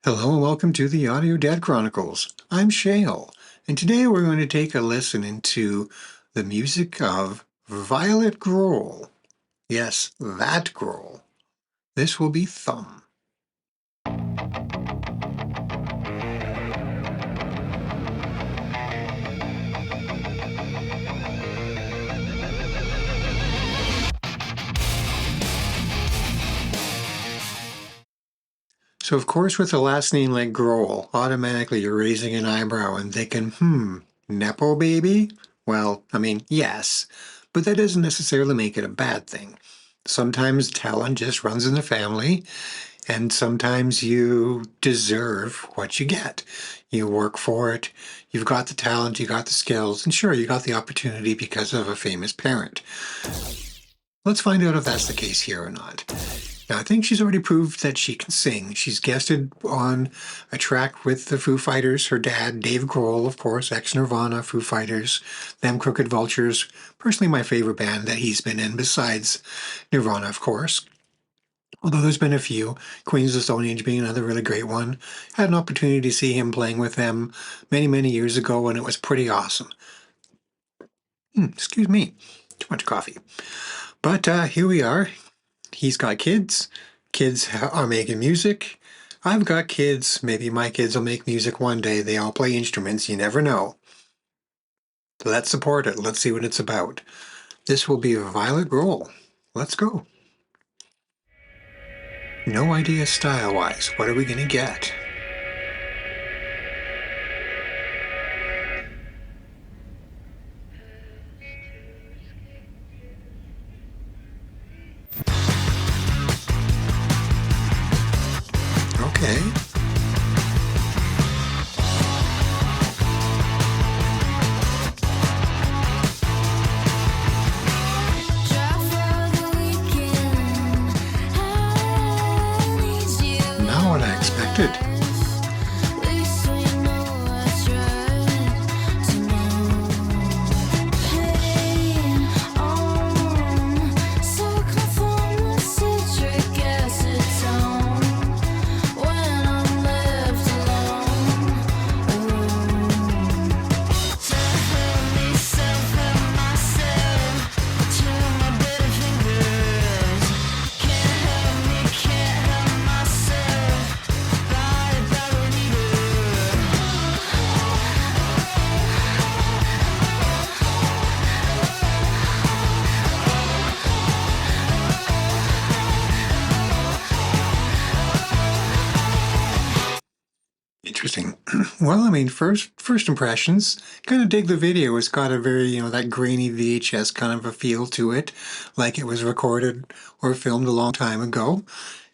Hello and welcome to the Audio Dad Chronicles. I'm Shale, and today we're going to take a listen into the music of Violet Grohl. Yes, that Grohl. This will be Thum. So of course with a last name like Grohl, automatically you're raising an eyebrow and thinking, Nepo baby? Well, yes, but that doesn't necessarily make it a bad thing. Sometimes talent just runs in the family, and sometimes you deserve what you get. You work for it, you've got the talent, you got the skills, and sure, you got the opportunity because of a famous parent. Let's find out if that's the case here or not. Now, I think she's already proved that she can sing. She's guested on a track with the Foo Fighters, her dad, Dave Grohl, of course, ex-Nirvana, Foo Fighters, Them Crooked Vultures, personally my favorite band that he's been in, besides Nirvana, of course. Although there's been a few, Queens of the Stone Age being another really great one. Had an opportunity to see him playing with them many, many years ago, and it was pretty awesome. Excuse me, too much coffee. But here we are. He's got kids. Kids are making music. I've got kids. Maybe my kids will make music one day. They all play instruments. You never know. Let's support it. Let's see what it's about. This will be Violet Grohl. Let's go. No idea style-wise. What are we going to get? Okay. Not what I expected. Interesting. Well, first impressions, kind of dig the video. It's got a very, that grainy VHS kind of a feel to it, like it was recorded or filmed a long time ago.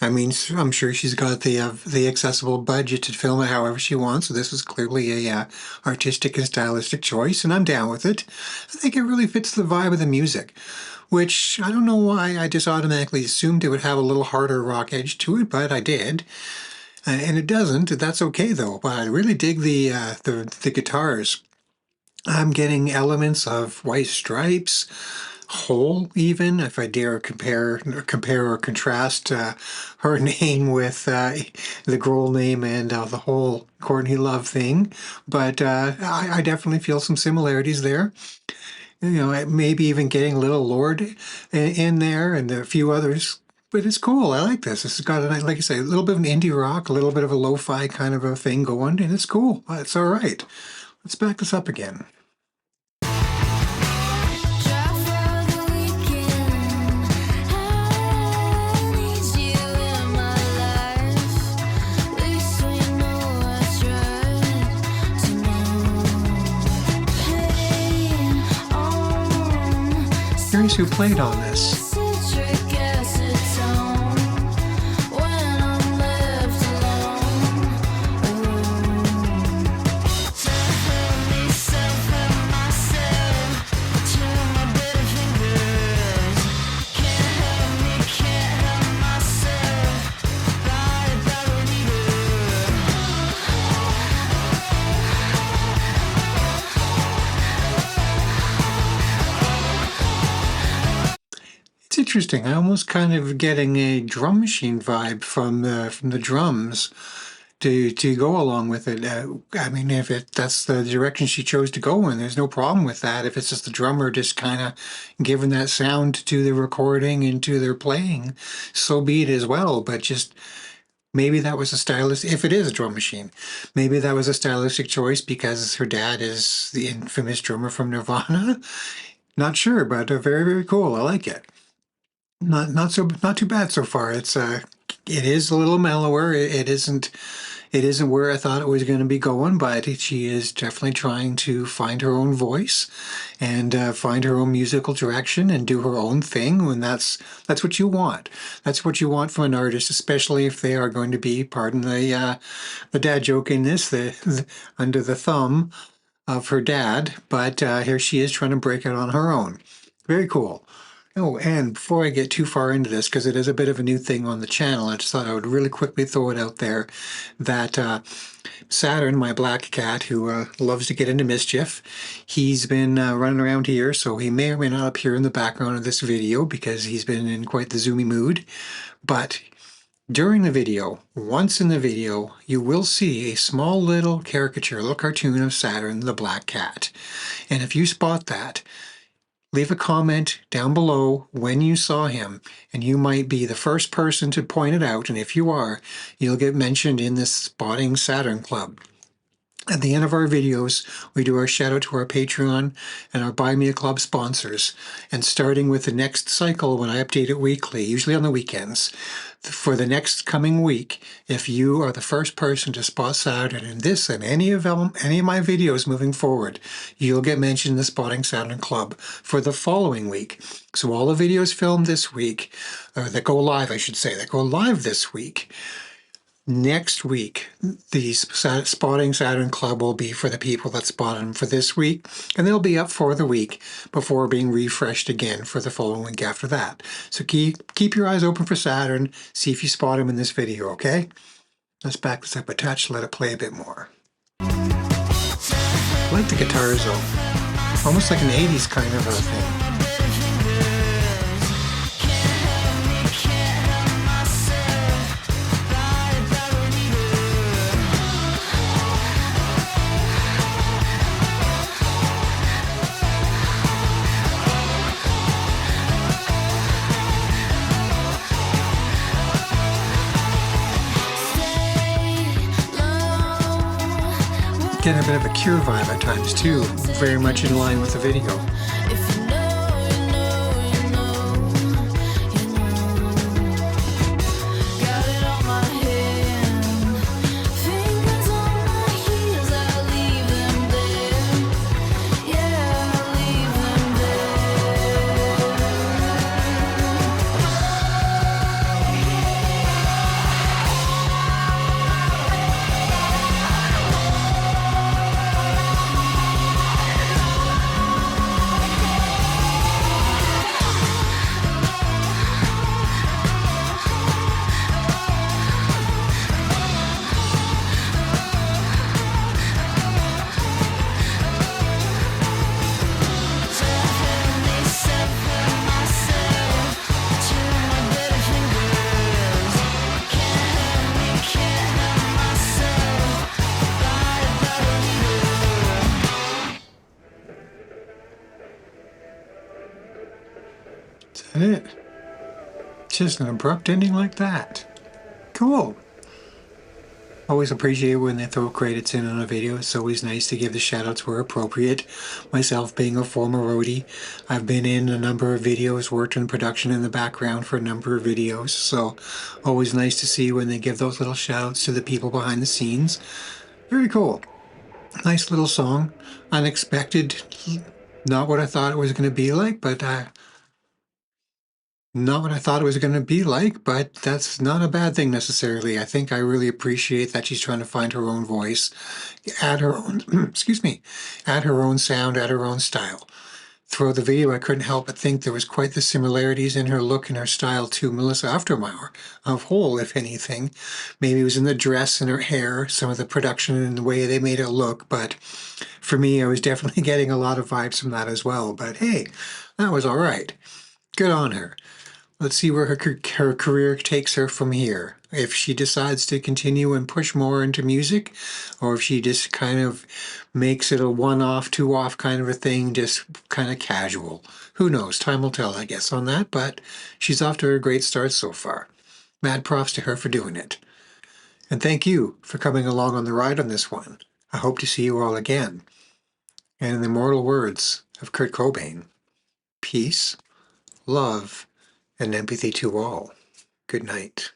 I'm sure she's got the accessible budget to film it however she wants, so this was clearly a artistic and stylistic choice, and I'm down with it. I think it really fits the vibe of the music, which I don't know why I just automatically assumed it would have a little harder rock edge to it, but I did. And it doesn't. That's okay though. But I really dig the guitars. I'm getting elements of White Stripes, Hole, even if I dare compare or contrast her name with the Grohl name and the whole Courtney Love thing. But I definitely feel some similarities there. Maybe even getting a little Lord in there and a few others. But it's cool. I like this. This has got, like I say, a little bit of an indie rock, a little bit of a lo-fi kind of a thing going, and it's cool. It's all right. Let's back this up again. Here's who played on this. It's interesting. I almost kind of getting a drum machine vibe from the drums. to go along with it. I mean, if that's the direction she chose to go in, there's no problem with that. If it's just the drummer just kind of giving that sound to the recording and to their playing, so be it as well. But just maybe that was a stylistic, if it is a drum machine, maybe that was a stylistic choice because her dad is the infamous drummer from Nirvana. Not sure, but very, very cool. I like it. Not too bad so far. It is a little mellower. It isn't where I thought it was going to be going, but she is definitely trying to find her own voice and find her own musical direction and do her own thing. And that's what you want. That's what you want from an artist, especially if they are going to be, pardon the dad joke in this, under the thumb of her dad. But here she is trying to break out on her own. Very cool. Oh, and before I get too far into this, because it is a bit of a new thing on the channel, I just thought I would really quickly throw it out there that Saturn, my black cat, who loves to get into mischief, he's been running around here, so he may or may not appear in the background of this video because he's been in quite the zoomy mood. But during the video, once in the video, you will see a small little caricature, a little cartoon of Saturn, the black cat. And if you spot that, leave a comment down below when you saw him, and you might be the first person to point it out, and if you are, you'll get mentioned in this Spotting Saturn Club. At the end of our videos, we do our shout out to our Patreon and our Buy Me a Club sponsors. And starting with the next cycle, when I update it weekly, usually on the weekends, for the next coming week, if you are the first person to spot Saturn in this and any of my videos moving forward, you'll get mentioned in the Spotting Saturn Club for the following week. So all the videos filmed this week, or that go live, I should say, that go live this week, next week, the Spotting Saturn Club will be for the people that spotted them for this week, and they'll be up for the week before being refreshed again for the following week after that. So keep your eyes open for Saturn, see if you spot him in this video, okay? Let's back this up a touch, let it play a bit more. I like the guitars though, almost like an 80s kind of a thing. Getting a bit of a Cure vibe at times too, very much in line with the video. It. Just an abrupt ending like that. Cool. Always appreciate when they throw credits in on a video. It's always nice to give the shoutouts where appropriate. Myself being a former roadie, I've been in a number of videos, worked in production in the background for a number of videos, so always nice to see when they give those little shoutouts to the people behind the scenes. Very cool. Nice little song. Unexpected. Not what I thought it was going to be like, but that's not a bad thing necessarily. I think I really appreciate that she's trying to find her own voice, add her own, excuse me, add her own sound, add her own style. Throughout the video, I couldn't help but think there was quite the similarities in her look and her style to Melissa Aftermeyer of Hole, if anything. Maybe it was in the dress and her hair, some of the production and the way they made it look, but for me, I was definitely getting a lot of vibes from that as well. But hey, that was all right. Good on her. Let's see where her career takes her from here. If she decides to continue and push more into music, or if she just kind of makes it a one-off, two-off kind of a thing, just kind of casual. Who knows? Time will tell, I guess, on that, but she's off to a great start so far. Mad props to her for doing it. And thank you for coming along on the ride on this one. I hope to see you all again. And in the immortal words of Kurt Cobain, peace, love, and empathy to all. Good night.